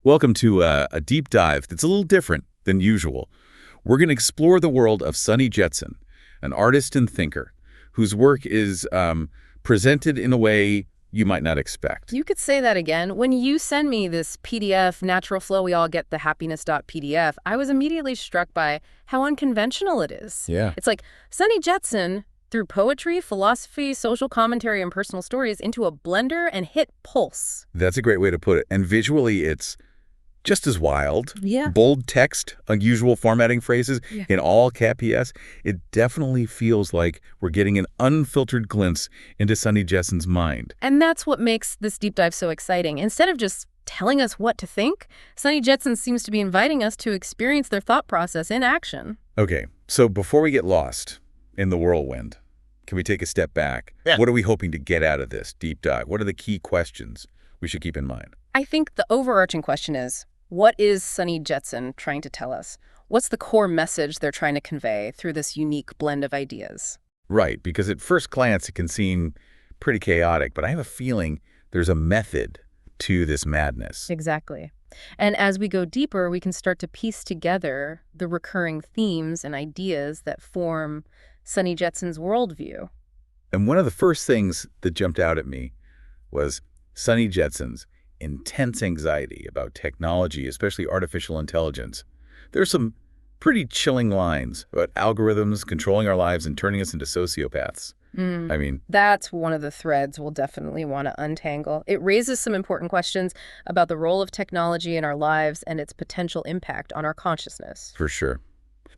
Welcome to a deep dive that's a little different than usual. We're going to explore the world of Sunny Jetsun, an artist and thinker whose work is presented in a way you might not expect. You could say that again. When you send me this PDF, Natural Flow, we all get the happiness.pdf, I was immediately struck by how unconventional it is. Yeah. It's like Sunny Jetsun threw poetry, philosophy, social commentary, and personal stories into a blender and hit pulse. That's a great way to put it. And visually, it's just as wild. Yeah. Bold text, unusual formatting phrases, Yeah. in all caps. It definitely feels like we're getting an unfiltered glimpse into Sunny Jetsun's mind. And that's what makes this deep dive so exciting. Instead of just telling us what to think, Sunny Jetsun seems to be inviting us to experience their thought process in action. Okay, so before we get lost in the whirlwind, can we take a step back? Yeah. What are we hoping to get out of this deep dive? What are the key questions we should keep in mind? I think the overarching question is, what is Sunny Jetsun trying to tell us? What's the core message they're trying to convey through this unique blend of ideas? Right, because at first glance it can seem pretty chaotic, but I have a feeling there's a method to this madness. Exactly. And as we go deeper, we can start to piece together the recurring themes and ideas that form Sunny Jetsun's worldview. And one of the first things that jumped out at me was Sunny Jetsun's intense anxiety about technology, especially artificial intelligence. There's some pretty chilling lines about algorithms controlling our lives and turning us into sociopaths. I mean, That's one of the threads we'll definitely want to untangle. It raises some important questions about the role of technology in our lives and its potential impact on our consciousness. for sure.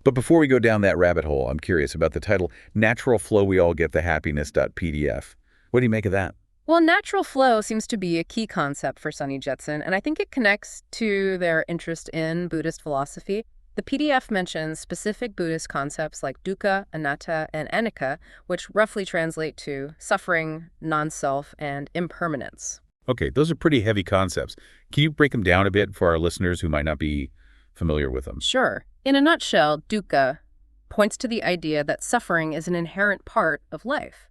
But before we go down that rabbit hole, I'm curious about the title, Natural Flow, We All Get the Happiness.pdf. What do you make of that? Well, natural flow seems to be a key concept for Sunny Jetsun, and I think it connects to their interest in Buddhist philosophy. The PDF mentions specific Buddhist concepts like dukkha, anatta, and anicca, which roughly translate to suffering, non-self, and impermanence. Okay, those are pretty heavy concepts. Can you break them down a bit for our listeners who might not be familiar with them? Sure. In a nutshell, dukkha points to the idea that suffering is an inherent part of life.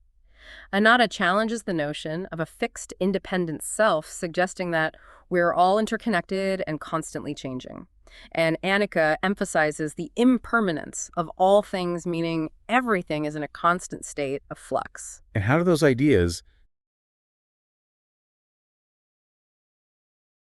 Anatta challenges the notion of a fixed, independent self, suggesting that we're all interconnected and constantly changing. And anicca emphasizes the impermanence of all things, meaning everything is in a constant state of flux. And how do those ideas...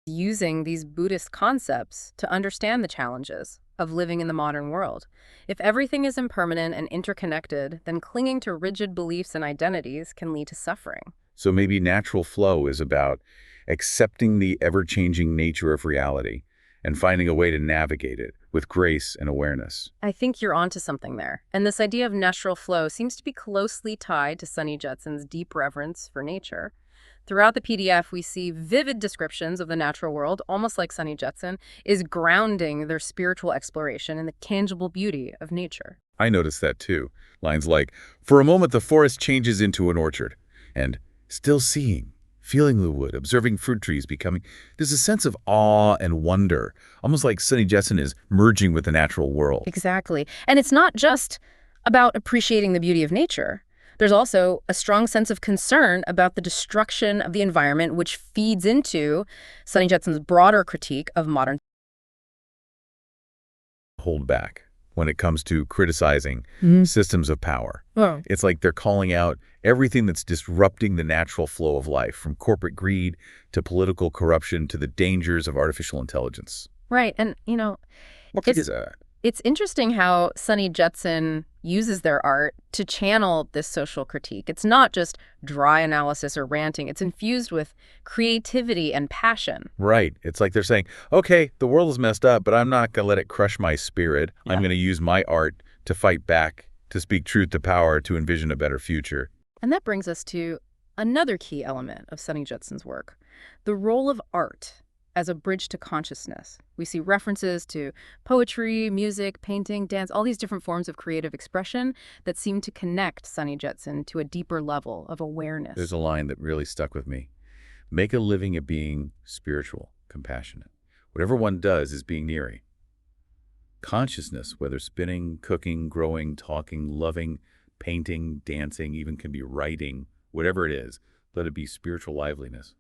Using these Buddhist concepts to understand the challenges of living in the modern world. If everything is impermanent and interconnected, then clinging to rigid beliefs and identities can lead to suffering. So maybe natural flow is about accepting the ever-changing nature of reality and finding a way to navigate it with grace and awareness. I think you're onto something there. And this idea of natural flow seems to be closely tied to Sunny Jetsun's deep reverence for nature. Throughout the PDF, we see vivid descriptions of the natural world, almost like Sunny Jetsun is grounding their spiritual exploration in the tangible beauty of nature. I noticed that too. Lines like, for a moment the forest changes into an orchard, and still seeing, feeling the wood, observing fruit trees becoming... There's a sense of awe and wonder, almost like Sunny Jetsun is merging with the natural world. Exactly. And it's not just about appreciating the beauty of nature. There's also a strong sense of concern about the destruction of the environment, which feeds into Sunny Jetsun's broader critique of modern... Hold back when it comes to criticizing systems of power. Oh. It's like they're calling out everything that's disrupting the natural flow of life, from corporate greed to political corruption to the dangers of artificial intelligence. Right. And, What It's- is that? it's interesting how Sunny Jetsun uses their art to channel this social critique. It's not just dry analysis or ranting. It's infused with creativity and passion. Right. It's like they're saying, okay, the world is messed up, but I'm not going to let it crush my spirit. I'm going to use my art to fight back, to speak truth to power, to envision a better future. And that brings us to another key element of Sunny Jetsun's work, the role of art as a bridge to consciousness. We see references to poetry, music, painting, dance, all these different forms of creative expression that seem to connect Sunny Jetsun to a deeper level of awareness. There's a line that really stuck with me. Make a living at being spiritual, compassionate. Whatever one does is being near. Consciousness, whether spinning, cooking, growing, talking, loving, painting, dancing, even can be writing, whatever it is, let it be spiritual liveliness,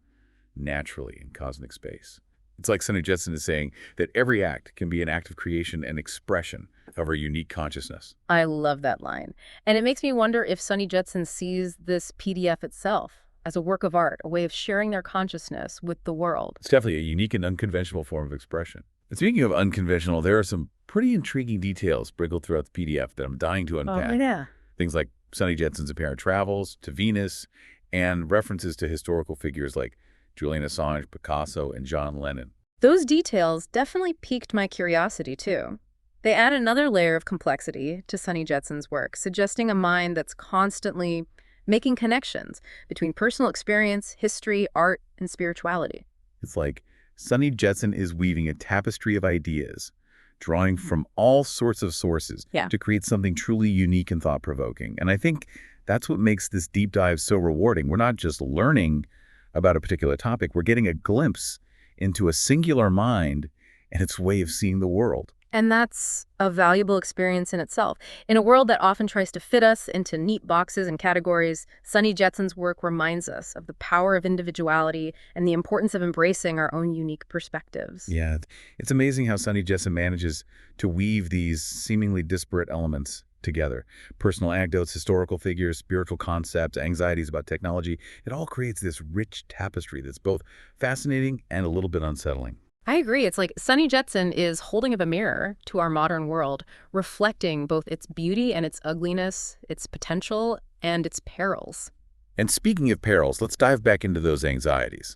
naturally in cosmic space. It's like Sunny Jetsun is saying that every act can be an act of creation and expression of our unique consciousness. I love that line. And it makes me wonder if Sunny Jetson sees this PDF itself as a work of art, a way of sharing their consciousness with the world. It's definitely a unique and unconventional form of expression. And speaking of unconventional, there are some pretty intriguing details sprinkled throughout the PDF that I'm dying to unpack. Yeah. Things like Sunny Jetsun's apparent travels to Venus and references to historical figures like Julian Assange, Picasso, and John Lennon. Those details definitely piqued my curiosity, too. They add another layer of complexity to Sunny Jetson's work, suggesting a mind that's constantly making connections between personal experience, history, art, and spirituality. It's like Sunny Jetsun is weaving a tapestry of ideas, drawing from all sorts of sources to create something truly unique and thought-provoking. And I think that's what makes this deep dive so rewarding. We're not just learning about a particular topic, we're getting a glimpse into a singular mind and its way of seeing the world. And that's a valuable experience in itself. In a world that often tries to fit us into neat boxes and categories, Sunny Jetson's work reminds us of the power of individuality and the importance of embracing our own unique perspectives. Yeah, it's amazing how Sunny Jetsun manages to weave these seemingly disparate elements together. Personal anecdotes, historical figures, spiritual concepts, anxieties about technology. It all creates this rich tapestry that's both fascinating and a little bit unsettling. I agree. It's like Sunny Jetsun is holding up a mirror to our modern world, reflecting both its beauty and its ugliness, its potential and its perils. And speaking of perils, let's dive back into those anxieties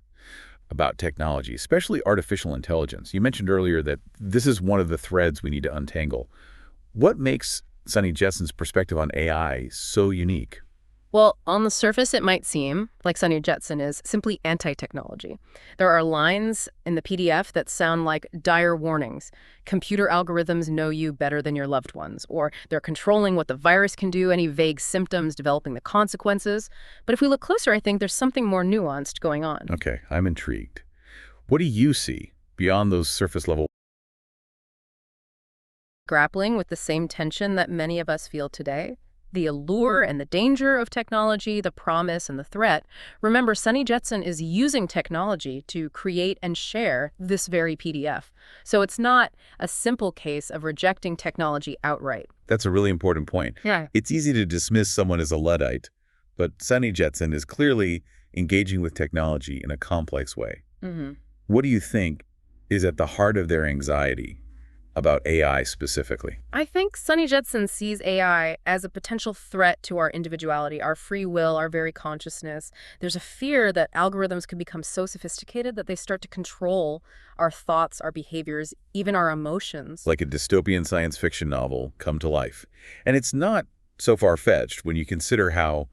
about technology, especially artificial intelligence. You mentioned earlier that this is one of the threads we need to untangle. What makes Sunny Jetsun's perspective on AI so unique? Well, on the surface, it might seem like Sunny Jetsun is simply anti-technology. There are lines in the PDF that sound like dire warnings. Computer algorithms know you better than your loved ones, or they're controlling what the virus can do, any vague symptoms, developing the consequences. But if we look closer, I think there's something more nuanced going on. Okay, I'm intrigued. What do you see beyond those surface level? Grappling with the same tension that many of us feel today. The allure and the danger of technology, the promise and the threat. Remember, Sunny Jetsun is using technology to create and share this very PDF. So it's not a simple case of rejecting technology outright. That's a really important point. Yeah. It's easy to dismiss someone as a Luddite, but Sunny Jetsun is clearly engaging with technology in a complex way. What do you think is at the heart of their anxiety about AI specifically? I think Sunny Jetsun sees AI as a potential threat to our individuality, our free will, our very consciousness. There's a fear that algorithms could become so sophisticated that they start to control our thoughts, our behaviors, even our emotions. Like a dystopian science fiction novel come to life. And it's not so far-fetched when you consider how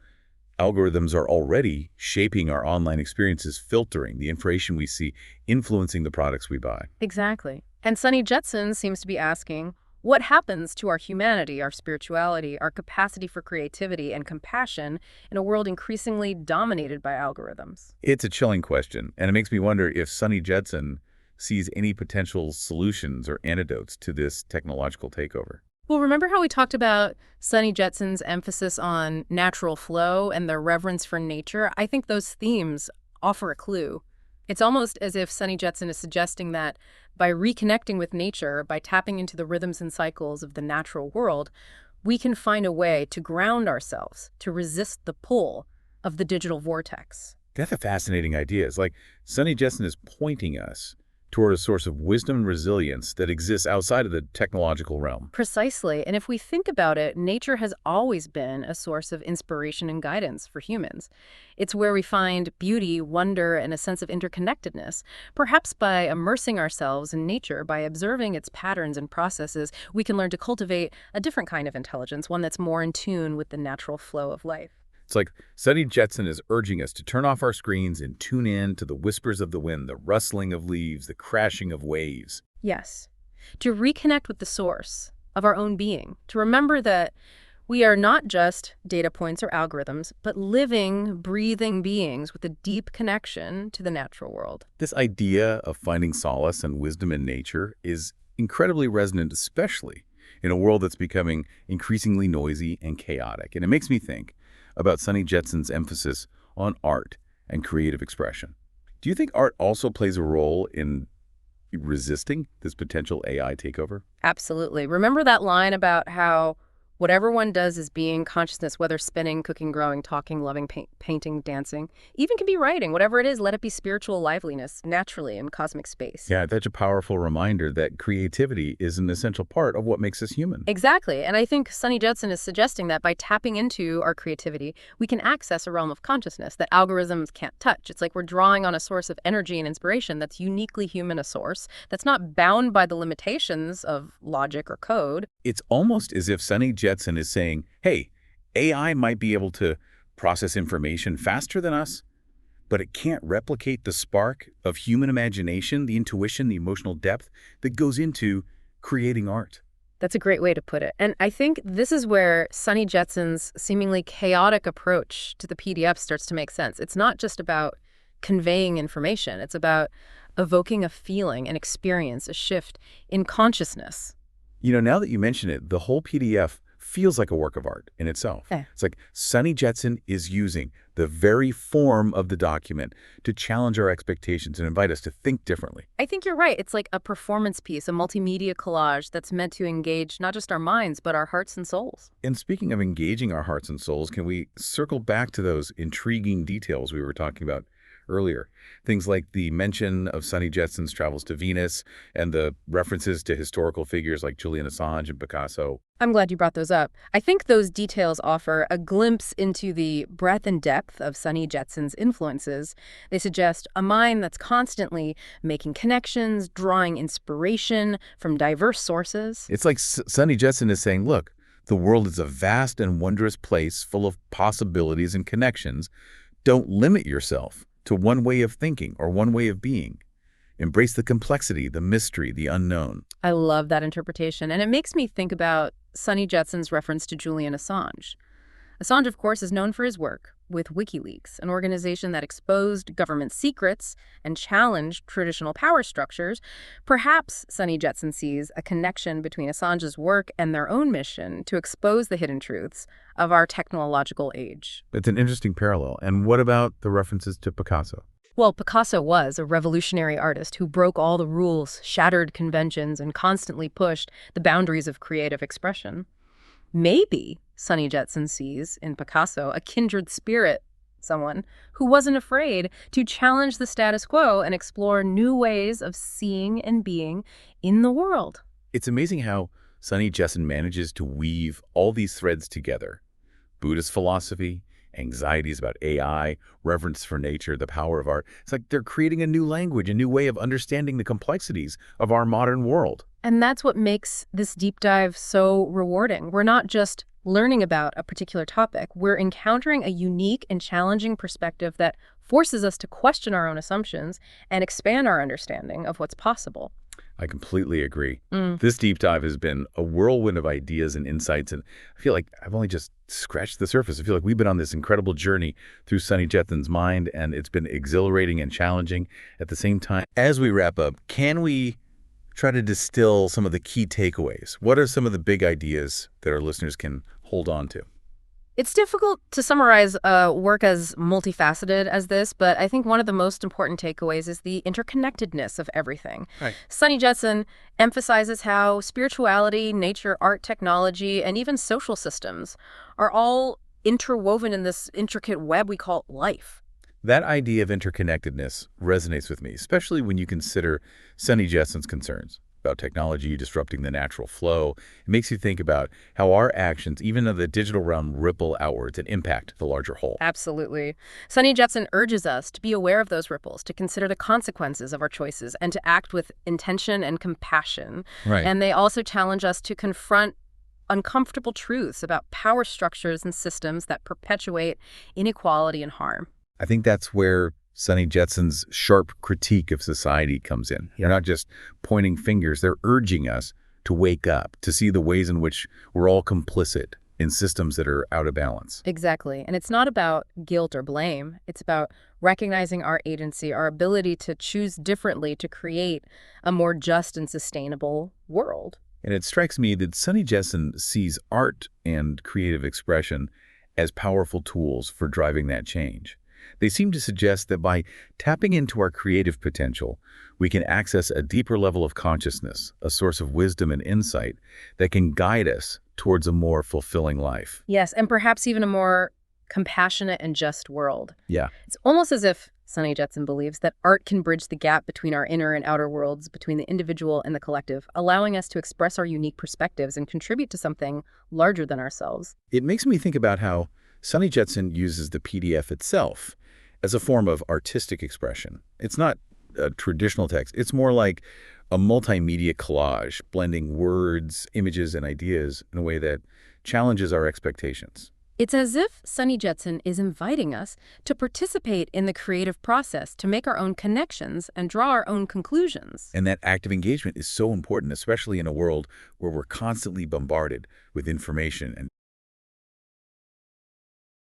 algorithms are already shaping our online experiences, filtering the information we see, influencing the products we buy. Exactly. And Sunny Jetsun seems to be asking, what happens to our humanity, our spirituality, our capacity for creativity and compassion in a world increasingly dominated by algorithms? It's a chilling question, and it makes me wonder if Sunny Jetsun sees any potential solutions or antidotes to this technological takeover. Well, remember how we talked about Sunny Jetsun's emphasis on natural flow and the reverence for nature? I think those themes offer a clue. It's almost as if Sunny Jetsun is suggesting that by reconnecting with nature, by tapping into the rhythms and cycles of the natural world, we can find a way to ground ourselves, to resist the pull of the digital vortex. That's a fascinating idea. It's like Sunny Jetsun is pointing us toward a source of wisdom and resilience that exists outside of the technological realm. Precisely. And if we think about it, nature has always been a source of inspiration and guidance for humans. It's where we find beauty, wonder, and a sense of interconnectedness. Perhaps by immersing ourselves in nature, by observing its patterns and processes, we can learn to cultivate a different kind of intelligence, one that's more in tune with the natural flow of life. It's like Sunny Jetsun is urging us to turn off our screens and tune in to the whispers of the wind, the rustling of leaves, the crashing of waves. Yes. To reconnect with the source of our own being, to remember that we are not just data points or algorithms, but living, breathing beings with a deep connection to the natural world. This idea of finding solace and wisdom in nature is incredibly resonant, especially in a world that's becoming increasingly noisy and chaotic. And it makes me think about Sunny Jetsun's emphasis on art and creative expression. Do you think art also plays a role in resisting this potential AI takeover? Absolutely. Remember that line about how whatever one does is being consciousness, whether spinning, cooking, growing, talking, loving, painting, dancing, even can be writing, whatever it is, let it be spiritual liveliness naturally in cosmic space. Yeah, that's a powerful reminder that creativity is an essential part of what makes us human. Exactly. And I think Sunny Jetsun is suggesting that by tapping into our creativity, we can access a realm of consciousness that algorithms can't touch. It's like we're drawing on a source of energy and inspiration that's uniquely human, a source that's not bound by the limitations of logic or code. It's almost as if Sunny Jetsun is saying, hey, AI might be able to process information faster than us, but it can't replicate the spark of human imagination, the intuition, the emotional depth that goes into creating art. That's a great way to put it. And I think this is where Sunny Jetsun's seemingly chaotic approach to the PDF starts to make sense. It's not just about conveying information. It's about evoking a feeling, an experience, a shift in consciousness. You know, now that you mention it, the whole PDF feels like a work of art in itself. Yeah. It's like Sunny Jetsun is using the very form of the document to challenge our expectations and invite us to think differently. I think you're right. It's like a performance piece, a multimedia collage that's meant to engage not just our minds, but our hearts and souls. And speaking of engaging our hearts and souls, can we circle back to those intriguing details we were talking about earlier? Things like the mention of Sunny Jetsun's travels to Venus and the references to historical figures like Julian Assange and Picasso. I'm glad you brought those up. I think those details offer a glimpse into the breadth and depth of Sunny Jetsun's influences. They suggest a mind that's constantly making connections, drawing inspiration from diverse sources. It's like Sunny Jetsun is saying, look, the world is a vast and wondrous place full of possibilities and connections. Don't limit yourself to one way of thinking or one way of being. Embrace the complexity, the mystery, the unknown. I love that interpretation, and it makes me think about Sunny Jetsun's reference to Julian Assange. Assange, of course, is known for his work with WikiLeaks, an organization that exposed government secrets and challenged traditional power structures. Perhaps Sunny Jetsun sees a connection between Assange's work and their own mission to expose the hidden truths of our technological age. It's an interesting parallel. And what about the references to Picasso? Well, Picasso was a revolutionary artist who broke all the rules, shattered conventions, and constantly pushed the boundaries of creative expression. Maybe Sunny Jetsun sees in Picasso a kindred spirit, someone who wasn't afraid to challenge the status quo and explore new ways of seeing and being in the world. It's amazing how Sunny Jetsun manages to weave all these threads together. Buddhist philosophy, anxieties about AI, reverence for nature, the power of art. It's like they're creating a new language, a new way of understanding the complexities of our modern world. And that's what makes this deep dive so rewarding. We're not just learning about a particular topic. We're encountering a unique and challenging perspective that forces us to question our own assumptions and expand our understanding of what's possible. I completely agree. This deep dive has been a whirlwind of ideas and insights, and I feel like I've only just scratched the surface. I feel like we've been on this incredible journey through Sunny Jetsun's mind, and it's been exhilarating and challenging at the same time. As we wrap up, can we try to distill some of the key takeaways? What are some of the big ideas that our listeners can hold on to? It's difficult to summarize work as multifaceted as this, but I think one of the most important takeaways is the interconnectedness of everything. Right. Sunny Jetsun emphasizes how spirituality, nature, art, technology, and even social systems are all interwoven in this intricate web we call life. That idea of interconnectedness resonates with me, especially when you consider Sunny Jetsun's concerns about technology disrupting the natural flow. It makes you think about how our actions, even in the digital realm, ripple outwards and impact the larger whole. Absolutely. Sunny Jetsun urges us to be aware of those ripples, to consider the consequences of our choices, and to act with intention and compassion. Right. And they also challenge us to confront uncomfortable truths about power structures and systems that perpetuate inequality and harm. I think that's where Sunny Jetsun's sharp critique of society comes in. They're not just pointing fingers, they're urging us to wake up, to see the ways in which we're all complicit in systems that are out of balance. Exactly. And it's not about guilt or blame. It's about recognizing our agency, our ability to choose differently to create a more just and sustainable world. And it strikes me that Sunny Jetsun sees art and creative expression as powerful tools for driving that change. They seem to suggest that by tapping into our creative potential, we can access a deeper level of consciousness, a source of wisdom and insight that can guide us towards a more fulfilling life. Yes, and perhaps even a more compassionate and just world. Yeah. It's almost as if Sunny Jetsun believes that art can bridge the gap between our inner and outer worlds, between the individual and the collective, allowing us to express our unique perspectives and contribute to something larger than ourselves. It makes me think about how Sunny Jetsun uses the PDF itself as a form of artistic expression. It's not a traditional text. It's more like a multimedia collage, blending words, images, and ideas in a way that challenges our expectations. It's as if Sunny Jetsun is inviting us to participate in the creative process, to make our own connections and draw our own conclusions. And that active engagement is so important, especially in a world where we're constantly bombarded with information. And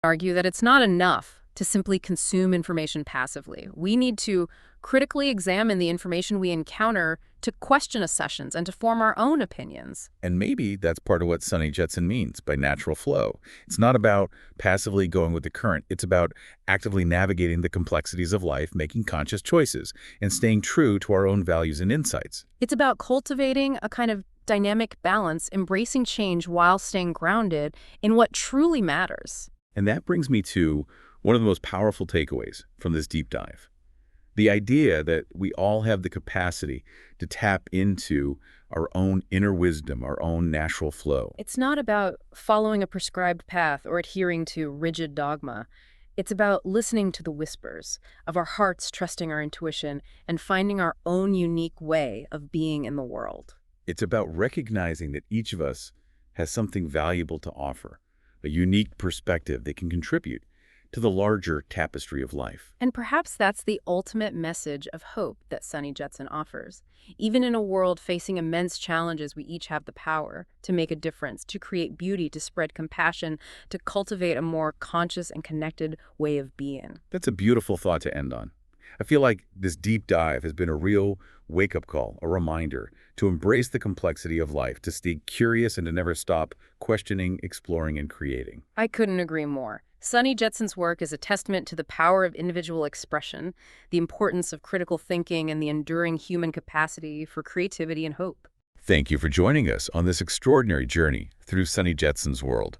Argue that it's not enough to simply consume information passively. We need to critically examine the information we encounter, to question assumptions, and to form our own opinions. maybe that's part of what Sunny Jetsun means by natural flow. It's not about passively going with the current. It's about actively navigating the complexities of life, making conscious choices, and staying true to our own values and insights. It's about cultivating a kind of dynamic balance, embracing change while staying grounded in what truly matters. And that brings me to one of the most powerful takeaways from this deep dive. The idea that we all have the capacity to tap into our own inner wisdom, our own natural flow. It's not about following a prescribed path or adhering to rigid dogma. It's about listening to the whispers of our hearts, trusting our intuition, and finding our own unique way of being in the world. It's about recognizing that each of us has something valuable to offer, a unique perspective that can contribute to the larger tapestry of life. And perhaps that's the ultimate message of hope that Sunny Jetsun offers. Even in a world facing immense challenges, we each have the power to make a difference, to create beauty, to spread compassion, to cultivate a more conscious and connected way of being. That's a beautiful thought to end on. I feel like this deep dive has been a real wake-up call, a reminder to embrace the complexity of life, to stay curious and to never stop questioning, exploring, and creating. I couldn't agree more. Sunny Jetsun's work is a testament to the power of individual expression, the importance of critical thinking, and the enduring human capacity for creativity and hope. Thank you for joining us on this extraordinary journey through Sunny Jetsun's world.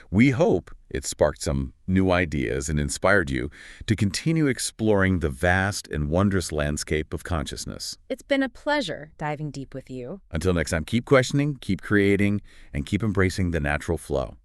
We hope it sparked some new ideas and inspired you to continue exploring the vast and wondrous landscape of consciousness. It's been a pleasure diving deep with you. Until next time, keep questioning, keep creating, and keep embracing the natural flow.